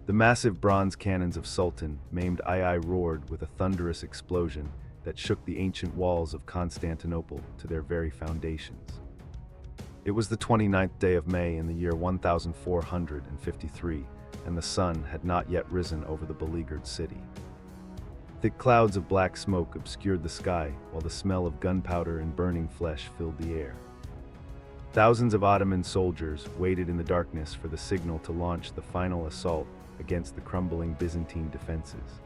The massive bronze cannons of Sultan maimed Ai roared with a thunderous explosion that shook the ancient walls of Constantinople to their very foundations. It was the 29th day of May in the year 1453, and the sun had not yet risen over the beleaguered city. Thick clouds of black smoke obscured the sky, while the smell of gunpowder and burning flesh filled the air. Thousands of Ottoman soldiers waited in the darkness for the signal to launch the final assault against the crumbling Byzantine defenses.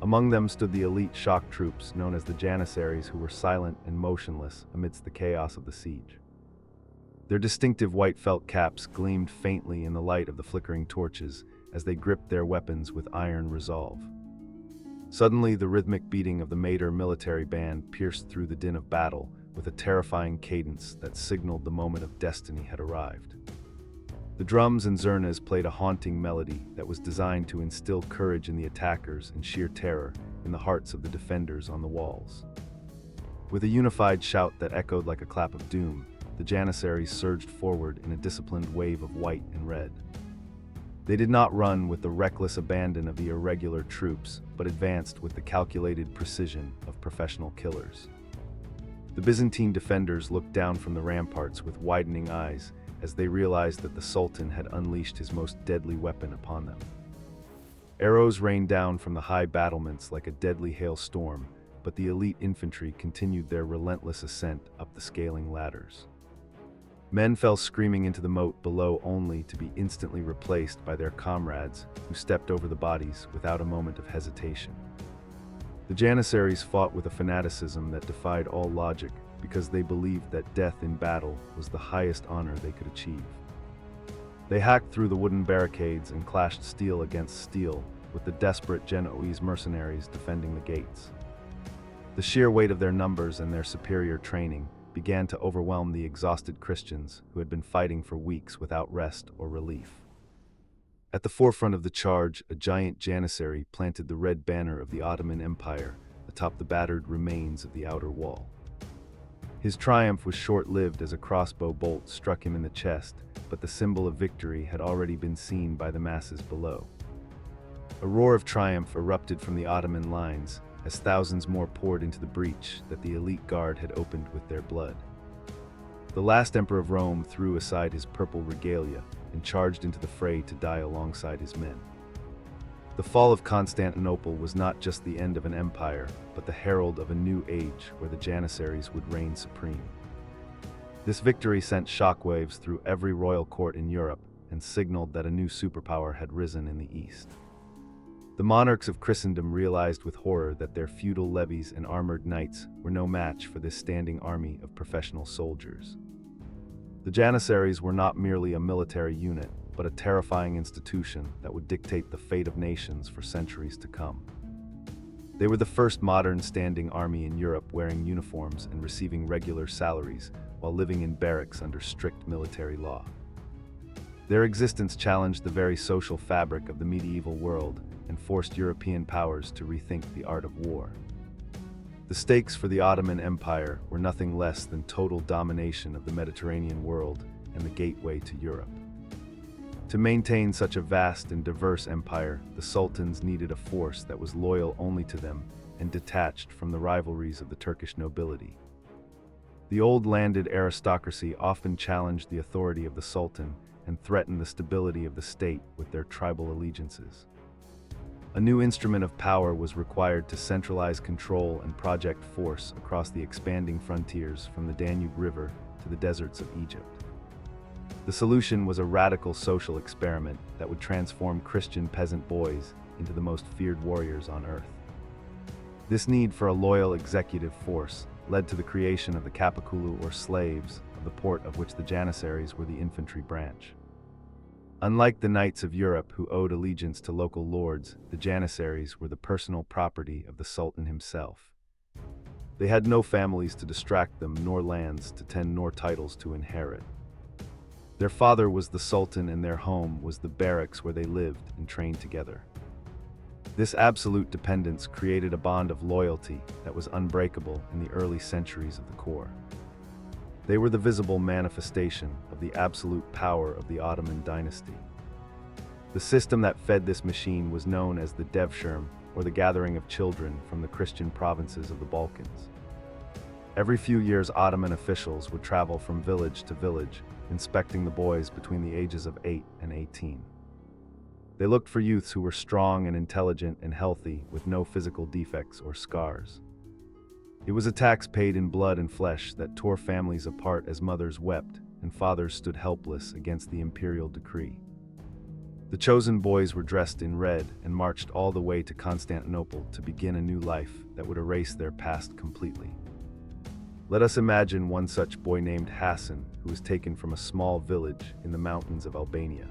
Among them stood the elite shock troops known as the Janissaries, who were silent and motionless amidst the chaos of the siege. Their distinctive white felt caps gleamed faintly in the light of the flickering torches as they gripped their weapons with iron resolve. Suddenly, the rhythmic beating of the Mater military band pierced through the din of battle with a terrifying cadence that signaled the moment of destiny had arrived. The drums and zurnas played a haunting melody that was designed to instill courage in the attackers and sheer terror in the hearts of the defenders on the walls. With a unified shout that echoed like a clap of doom, the Janissaries surged forward in a disciplined wave of white and red. They did not run with the reckless abandon of the irregular troops, but advanced with the calculated precision of professional killers. The Byzantine defenders looked down from the ramparts with widening eyes as they realized that the Sultan had unleashed his most deadly weapon upon them. Arrows rained down from the high battlements like a deadly hailstorm, but the elite infantry continued their relentless ascent up the scaling ladders. Men fell screaming into the moat below, only to be instantly replaced by their comrades who stepped over the bodies without a moment of hesitation. The Janissaries fought with a fanaticism that defied all logic because they believed that death in battle was the highest honor they could achieve. They hacked through the wooden barricades and clashed steel against steel, with the desperate Genoese mercenaries defending the gates. The sheer weight of their numbers and their superior training began to overwhelm the exhausted Christians who had been fighting for weeks without rest or relief. At the forefront of the charge, a giant Janissary planted the red banner of the Ottoman Empire atop the battered remains of the outer wall. His triumph was short-lived as a crossbow bolt struck him in the chest, but the symbol of victory had already been seen by the masses below. A roar of triumph erupted from the Ottoman lines as thousands more poured into the breach that the elite guard had opened with their blood. The last emperor of Rome threw aside his purple regalia and charged into the fray to die alongside his men. The fall of Constantinople was not just the end of an empire, but the herald of a new age where the Janissaries would reign supreme. This victory sent shockwaves through every royal court in Europe and signaled that a new superpower had risen in the East. The monarchs of Christendom realized with horror that their feudal levies and armored knights were no match for this standing army of professional soldiers. The Janissaries were not merely a military unit, but a terrifying institution that would dictate the fate of nations for centuries to come. They were the first modern standing army in Europe, wearing uniforms and receiving regular salaries while living in barracks under strict military law. Their existence challenged the very social fabric of the medieval world and forced European powers to rethink the art of war. The stakes for the Ottoman Empire were nothing less than total domination of the Mediterranean world and the gateway to Europe. To maintain such a vast and diverse empire, the Sultans needed a force that was loyal only to them and detached from the rivalries of the Turkish nobility. The old landed aristocracy often challenged the authority of the Sultan and threatened the stability of the state with their tribal allegiances. A new instrument of power was required to centralize control and project force across the expanding frontiers from the Danube River to the deserts of Egypt. The solution was a radical social experiment that would transform Christian peasant boys into the most feared warriors on earth. This need for a loyal executive force led to the creation of the Capiculu, or slaves, of the port of which the Janissaries were the infantry branch. Unlike the knights of Europe who owed allegiance to local lords, the Janissaries were the personal property of the Sultan himself. They had no families to distract them, nor lands to tend, nor titles to inherit. Their father was the Sultan, and their home was the barracks where they lived and trained together. This absolute dependence created a bond of loyalty that was unbreakable in the early centuries of the core. They were the visible manifestation of the absolute power of the Ottoman dynasty. The system that fed this machine was known as the devshirme, or the gathering of children from the Christian provinces of the Balkans. Every few years, Ottoman officials would travel from village to village, inspecting the boys between the ages of 8 and 18. They looked for youths who were strong and intelligent and healthy, with no physical defects or scars. It was a tax paid in blood and flesh that tore families apart as mothers wept and fathers stood helpless against the imperial decree. The chosen boys were dressed in red and marched all the way to Constantinople to begin a new life that would erase their past completely. Let us imagine one such boy named Hassan, who was taken from a small village in the mountains of Albania.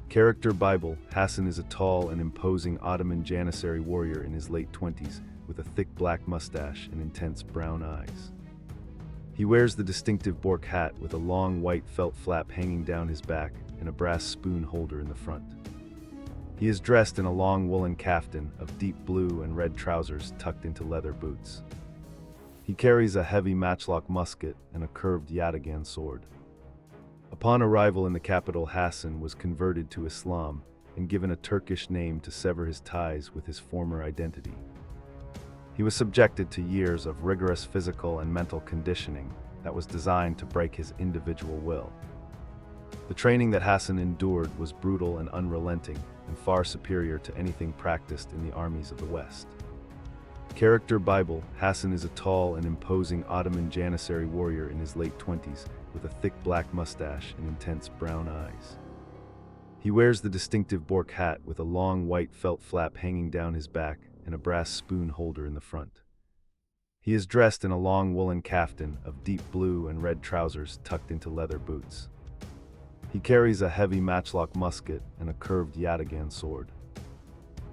Character Bible: Hassan is a tall and imposing Ottoman Janissary warrior in his late 20s with a thick black mustache and intense brown eyes. He wears the distinctive Bork hat with a long white felt flap hanging down his back and a brass spoon holder in the front. He is dressed in a long woolen kaftan of deep blue and red trousers tucked into leather boots. He carries a heavy matchlock musket and a curved yataghan sword. Upon arrival in the capital, Hassan was converted to Islam and given a Turkish name to sever his ties with his former identity. He was subjected to years of rigorous physical and mental conditioning that was designed to break his individual will. The training that Hassan endured was brutal and unrelenting, and far superior to anything practiced in the armies of the West. Character Bible: Hassan is a tall and imposing Ottoman Janissary warrior in his late 20s with a thick black mustache and intense brown eyes. He wears the distinctive Bork hat with a long white felt flap hanging down his back and a brass spoon holder in the front. He is dressed in a long woolen kaftan of deep blue and red trousers tucked into leather boots. He carries a heavy matchlock musket and a curved yataghan sword.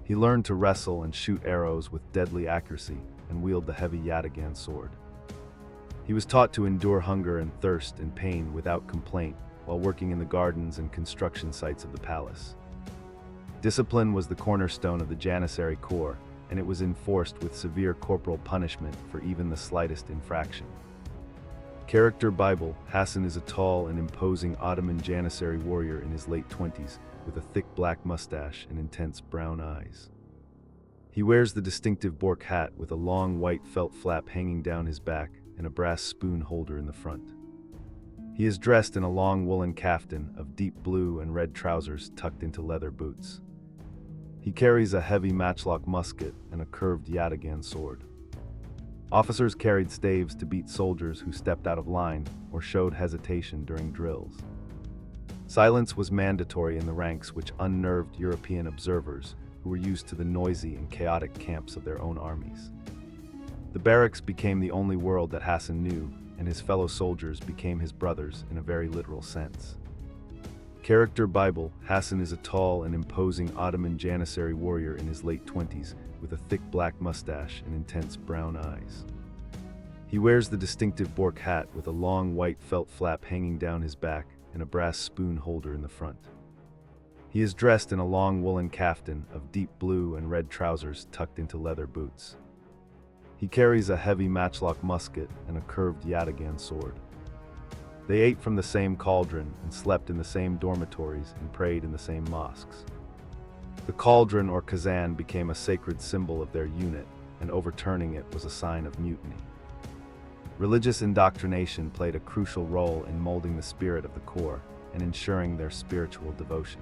He learned to wrestle and shoot arrows with deadly accuracy and wield the heavy yataghan sword. He was taught to endure hunger and thirst and pain without complaint while working in the gardens and construction sites of the palace. Discipline was the cornerstone of the Janissary Corps, and it was enforced with severe corporal punishment for even the slightest infraction. Character Bible: Hassan is a tall and imposing Ottoman Janissary warrior in his late 20s with a thick black mustache and intense brown eyes. He wears the distinctive Bork hat with a long white felt flap hanging down his back and a brass spoon holder in the front. He is dressed in a long woolen kaftan of deep blue and red trousers tucked into leather boots. He carries a heavy matchlock musket and a curved yataghan sword. Officers carried staves to beat soldiers who stepped out of line or showed hesitation during drills. Silence was mandatory in the ranks, which unnerved European observers who were used to the noisy and chaotic camps of their own armies. The barracks became the only world that Hassan knew, and his fellow soldiers became his brothers in a very literal sense. Character Bible: Hassan is a tall and imposing Ottoman Janissary warrior in his late 20s with a thick black mustache and intense brown eyes. He wears the distinctive Bork hat with a long white felt flap hanging down his back and a brass spoon holder in the front. He is dressed in a long woolen kaftan of deep blue and red trousers tucked into leather boots. He carries a heavy matchlock musket and a curved yataghan sword. They ate from the same cauldron and slept in the same dormitories and prayed in the same mosques. The cauldron or kazan became a sacred symbol of their unit, and overturning it was a sign of mutiny. Religious indoctrination played a crucial role in molding the spirit of the corps and ensuring their spiritual devotion.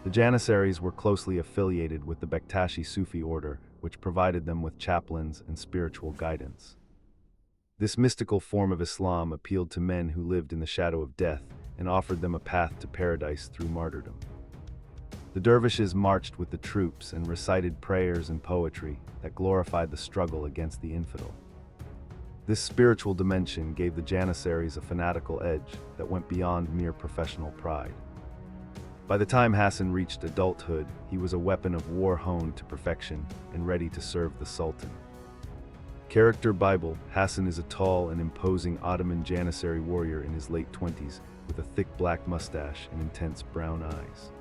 The Janissaries were closely affiliated with the Bektashi Sufi order, which provided them with chaplains and spiritual guidance. This mystical form of Islam appealed to men who lived in the shadow of death and offered them a path to paradise through martyrdom. The dervishes marched with the troops and recited prayers and poetry that glorified the struggle against the infidel. This spiritual dimension gave the Janissaries a fanatical edge that went beyond mere professional pride. By the time Hassan reached adulthood, he was a weapon of war honed to perfection and ready to serve the Sultan. Character Bible: Hassan is a tall and imposing Ottoman Janissary warrior in his late 20s with a thick black mustache and intense brown eyes.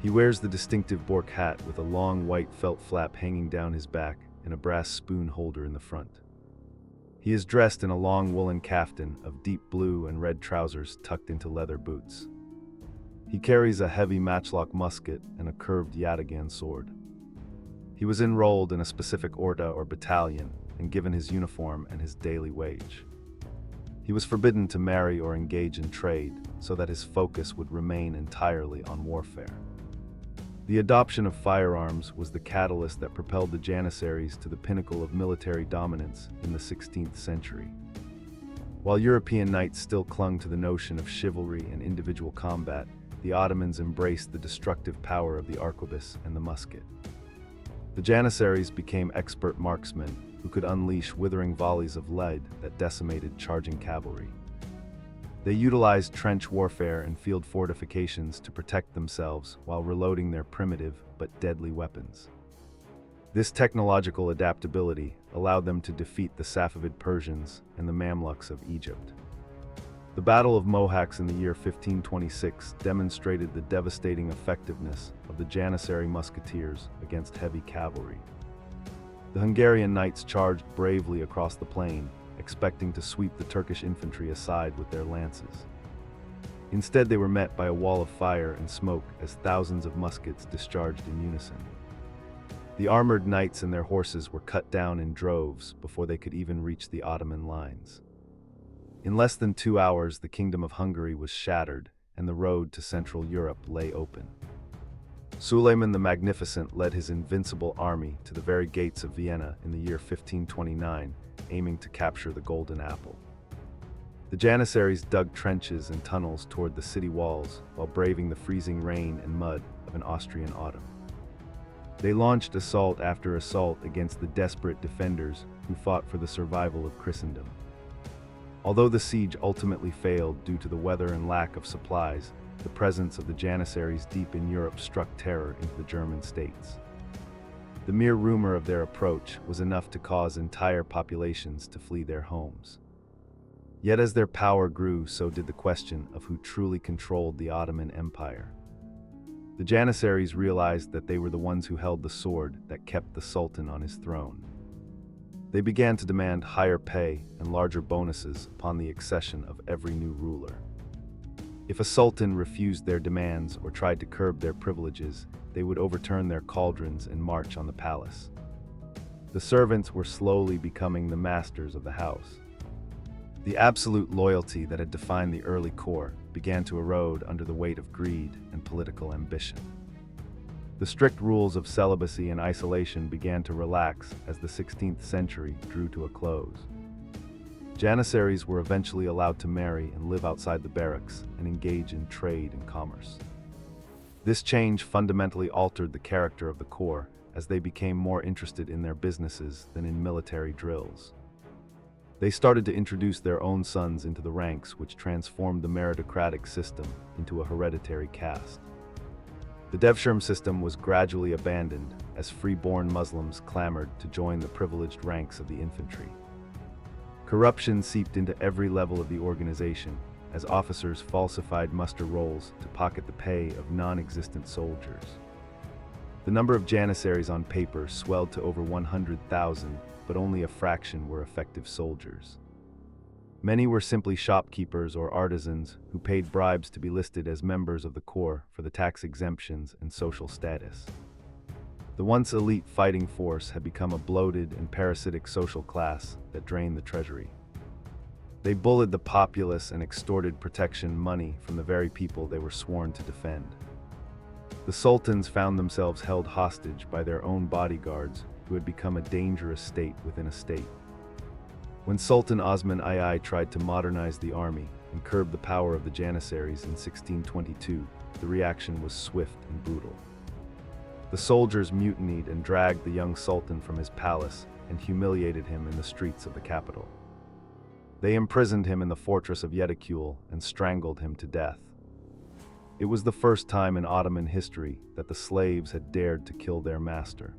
He wears the distinctive Bork hat with a long white felt flap hanging down his back and a brass spoon holder in the front. He is dressed in a long woolen kaftan of deep blue and red trousers tucked into leather boots. He carries a heavy matchlock musket and a curved yataghan sword. He was enrolled in a specific orda or battalion and given his uniform and his daily wage. He was forbidden to marry or engage in trade so that his focus would remain entirely on warfare. The adoption of firearms was the catalyst that propelled the Janissaries to the pinnacle of military dominance in the 16th century. While European knights still clung to the notion of chivalry and individual combat, the Ottomans embraced the destructive power of the arquebus and the musket. The Janissaries became expert marksmen who could unleash withering volleys of lead that decimated charging cavalry. They utilized trench warfare and field fortifications to protect themselves while reloading their primitive but deadly weapons. This technological adaptability allowed them to defeat the Safavid Persians and the Mamluks of Egypt. The Battle of Mohacs in the year 1526 demonstrated the devastating effectiveness of the Janissary musketeers against heavy cavalry. The Hungarian knights charged bravely across the plain, expecting to sweep the Turkish infantry aside with their lances. Instead, they were met by a wall of fire and smoke as thousands of muskets discharged in unison. The armored knights and their horses were cut down in droves before they could even reach the Ottoman lines. In less than 2 hours, the Kingdom of Hungary was shattered, and the road to Central Europe lay open. Suleiman the Magnificent led his invincible army to the very gates of Vienna in the year 1529, aiming to capture the Golden Apple. The Janissaries dug trenches and tunnels toward the city walls while braving the freezing rain and mud of an Austrian autumn. They launched assault after assault against the desperate defenders who fought for the survival of Christendom. Although the siege ultimately failed due to the weather and lack of supplies, the presence of the Janissaries deep in Europe struck terror into the German states. The mere rumor of their approach was enough to cause entire populations to flee their homes. Yet as their power grew, so did the question of who truly controlled the Ottoman Empire. The Janissaries realized that they were the ones who held the sword that kept the Sultan on his throne. They began to demand higher pay and larger bonuses upon the accession of every new ruler. If a sultan refused their demands or tried to curb their privileges, they would overturn their cauldrons and march on the palace. The servants were slowly becoming the masters of the house. The absolute loyalty that had defined the early core began to erode under the weight of greed and political ambition. The strict rules of celibacy and isolation began to relax as the 16th century drew to a close. Janissaries were eventually allowed to marry and live outside the barracks and engage in trade and commerce. This change fundamentally altered the character of the corps as they became more interested in their businesses than in military drills. They started to introduce their own sons into the ranks, which transformed the meritocratic system into a hereditary caste. The devshirme system was gradually abandoned as free-born Muslims clamored to join the privileged ranks of the infantry. Corruption seeped into every level of the organization as officers falsified muster rolls to pocket the pay of non-existent soldiers. The number of Janissaries on paper swelled to over 100,000, but only a fraction were effective soldiers. Many were simply shopkeepers or artisans who paid bribes to be listed as members of the corps for the tax exemptions and social status. The once elite fighting force had become a bloated and parasitic social class that drained the treasury. They bullied the populace and extorted protection money from the very people they were sworn to defend. The sultans found themselves held hostage by their own bodyguards who had become a dangerous state within a state. When Sultan Osman II tried to modernize the army and curb the power of the Janissaries in 1622, the reaction was swift and brutal. The soldiers mutinied and dragged the young sultan from his palace and humiliated him in the streets of the capital. They imprisoned him in the fortress of Yedikule and strangled him to death. It was the first time in Ottoman history that the slaves had dared to kill their master.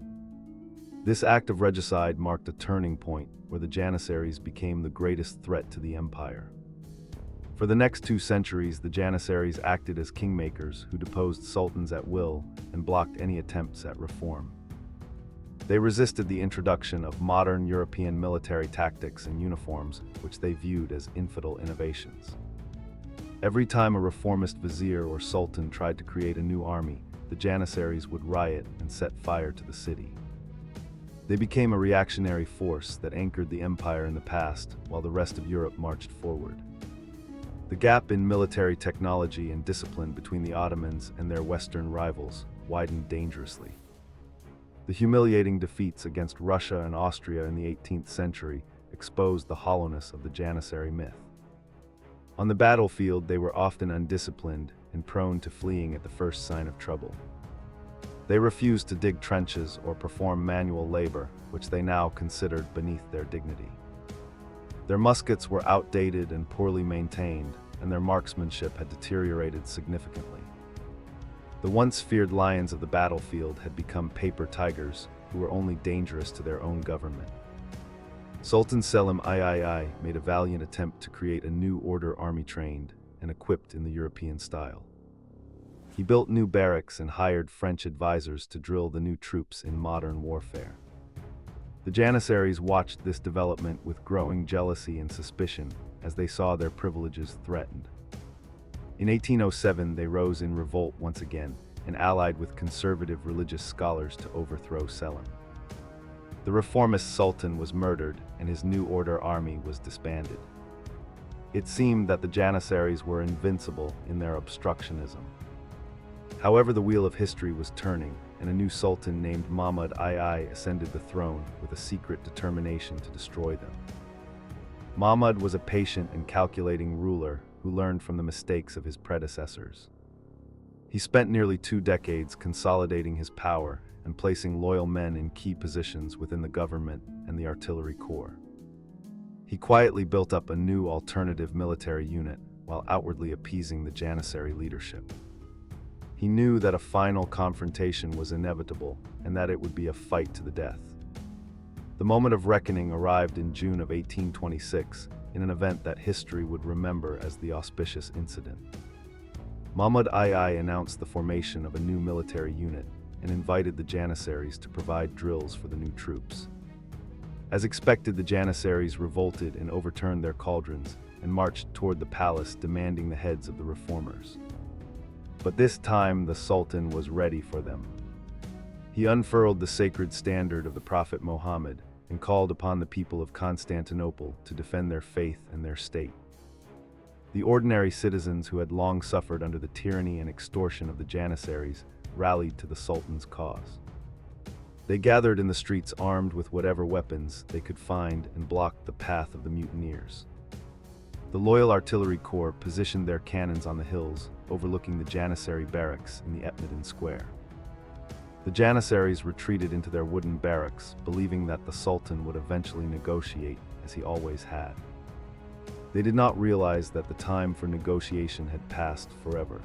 This act of regicide marked a turning point where the Janissaries became the greatest threat to the empire. For the next 2 centuries, the Janissaries acted as kingmakers who deposed sultans at will and blocked any attempts at reform. They resisted the introduction of modern European military tactics and uniforms, which they viewed as infidel innovations. Every time a reformist vizier or sultan tried to create a new army, the Janissaries would riot and set fire to the city. They became a reactionary force that anchored the empire in the past while the rest of Europe marched forward. The gap in military technology and discipline between the Ottomans and their Western rivals widened dangerously. The humiliating defeats against Russia and Austria in the 18th century exposed the hollowness of the Janissary myth. On the battlefield, they were often undisciplined and prone to fleeing at the first sign of trouble. They refused to dig trenches or perform manual labor, which they now considered beneath their dignity. Their muskets were outdated and poorly maintained, and their marksmanship had deteriorated significantly. The once feared lions of the battlefield had become paper tigers who were only dangerous to their own government. Sultan Selim III made a valiant attempt to create a new order army trained and equipped in the European style. He built new barracks and hired French advisors to drill the new troops in modern warfare. The Janissaries watched this development with growing jealousy and suspicion as they saw their privileges threatened. In 1807, they rose in revolt once again and allied with conservative religious scholars to overthrow Selim. The reformist sultan was murdered and his new order army was disbanded. It seemed that the Janissaries were invincible in their obstructionism. However, the wheel of history was turning, and a new sultan named Mahmud II ascended the throne with a secret determination to destroy them. Mahmud was a patient and calculating ruler who learned from the mistakes of his predecessors. He spent nearly 2 decades consolidating his power and placing loyal men in key positions within the government and the artillery corps. He quietly built up a new alternative military unit while outwardly appeasing the Janissary leadership. He knew that a final confrontation was inevitable and that it would be a fight to the death. The moment of reckoning arrived in June of 1826 in an event that history would remember as the Auspicious Incident. Mahmud II announced the formation of a new military unit and invited the Janissaries to provide drills for the new troops. As expected, the Janissaries revolted and overturned their cauldrons and marched toward the palace demanding the heads of the reformers. But this time the Sultan was ready for them. He unfurled the sacred standard of the Prophet Muhammad and called upon the people of Constantinople to defend their faith and their state. The ordinary citizens who had long suffered under the tyranny and extortion of the Janissaries rallied to the Sultan's cause. They gathered in the streets armed with whatever weapons they could find and blocked the path of the mutineers. The loyal artillery corps positioned their cannons on the hills, overlooking the Janissary barracks in the Etmedin Square. The Janissaries retreated into their wooden barracks, believing that the Sultan would eventually negotiate, as he always had. They did not realize that the time for negotiation had passed forever.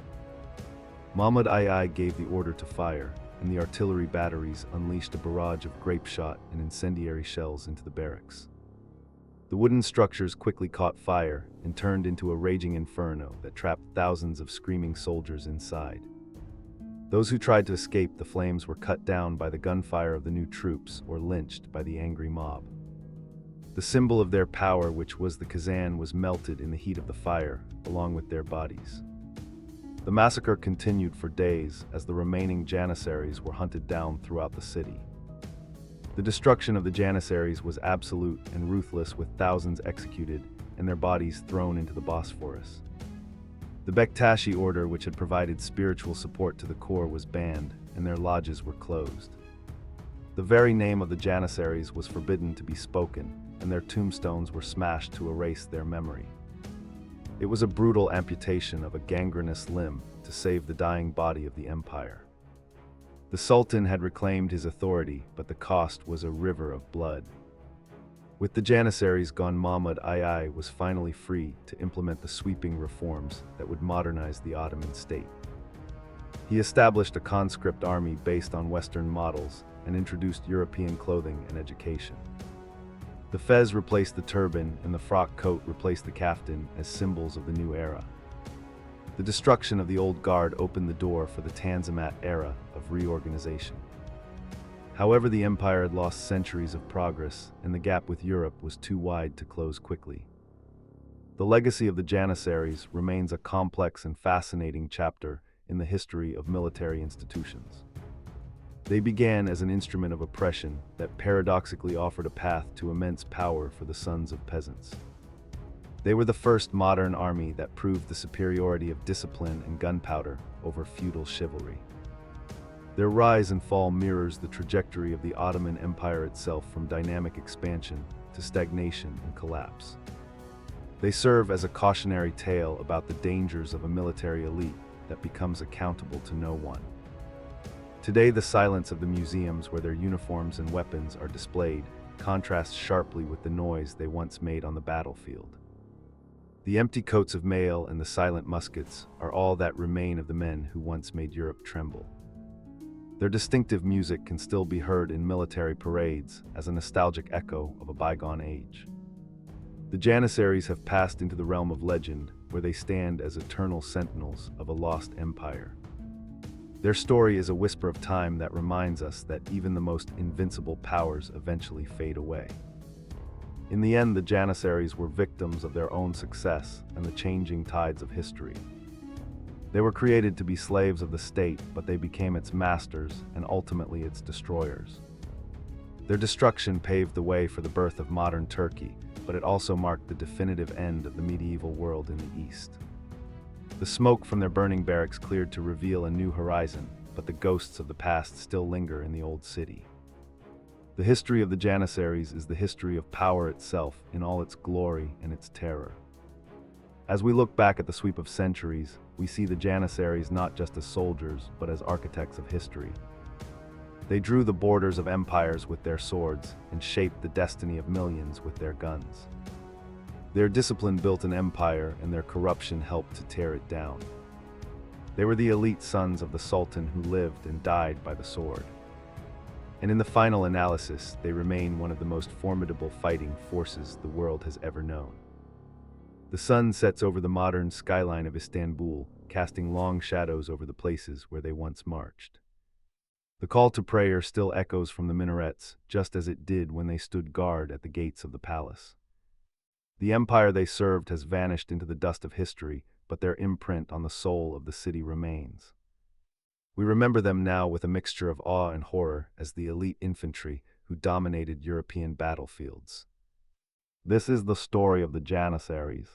Mahmud II gave the order to fire, and the artillery batteries unleashed a barrage of grape shot and incendiary shells into the barracks. The wooden structures quickly caught fire and turned into a raging inferno that trapped thousands of screaming soldiers inside. Those who tried to escape the flames were cut down by the gunfire of the new troops or lynched by the angry mob. The symbol of their power, which was the Kazan, was melted in the heat of the fire, along with their bodies. The massacre continued for days as the remaining Janissaries were hunted down throughout the city. The destruction of the Janissaries was absolute and ruthless, with thousands executed and their bodies thrown into the Bosphorus. The Bektashi order, which had provided spiritual support to the corps, was banned, and their lodges were closed. The very name of the Janissaries was forbidden to be spoken, and their tombstones were smashed to erase their memory. It was a brutal amputation of a gangrenous limb to save the dying body of the empire. The Sultan had reclaimed his authority, but the cost was a river of blood. With the Janissaries gone, Mahmud II was finally free to implement the sweeping reforms that would modernize the Ottoman state. He established a conscript army based on Western models and introduced European clothing and education. The fez replaced the turban, and the frock coat replaced the kaftan as symbols of the new era. The destruction of the old guard opened the door for the Tanzimat era of reorganization. However, the empire had lost centuries of progress, and the gap with Europe was too wide to close quickly. The legacy of the Janissaries remains a complex and fascinating chapter in the history of military institutions. They began as an instrument of oppression that paradoxically offered a path to immense power for the sons of peasants. They were the first modern army that proved the superiority of discipline and gunpowder over feudal chivalry. Their rise and fall mirrors the trajectory of the Ottoman Empire itself, from dynamic expansion to stagnation and collapse. They serve as a cautionary tale about the dangers of a military elite that becomes accountable to no one. Today, the silence of the museums where their uniforms and weapons are displayed contrasts sharply with the noise they once made on the battlefield. The empty coats of mail and the silent muskets are all that remain of the men who once made Europe tremble. Their distinctive music can still be heard in military parades as a nostalgic echo of a bygone age. The Janissaries have passed into the realm of legend, where they stand as eternal sentinels of a lost empire. Their story is a whisper of time that reminds us that even the most invincible powers eventually fade away. In the end, the Janissaries were victims of their own success and the changing tides of history. They were created to be slaves of the state, but they became its masters and ultimately its destroyers. Their destruction paved the way for the birth of modern Turkey, but it also marked the definitive end of the medieval world in the East. The smoke from their burning barracks cleared to reveal a new horizon, but the ghosts of the past still linger in the old city. The history of the Janissaries is the history of power itself, in all its glory and its terror. As we look back at the sweep of centuries, we see the Janissaries not just as soldiers, but as architects of history. They drew the borders of empires with their swords and shaped the destiny of millions with their guns. Their discipline built an empire, and their corruption helped to tear it down. They were the elite sons of the Sultan who lived and died by the sword. And in the final analysis, they remain one of the most formidable fighting forces the world has ever known. The sun sets over the modern skyline of Istanbul, casting long shadows over the places where they once marched. The call to prayer still echoes from the minarets, just as it did when they stood guard at the gates of the palace. The empire they served has vanished into the dust of history, but their imprint on the soul of the city remains. We remember them now with a mixture of awe and horror as the elite infantry who dominated European battlefields. This is the story of the Janissaries.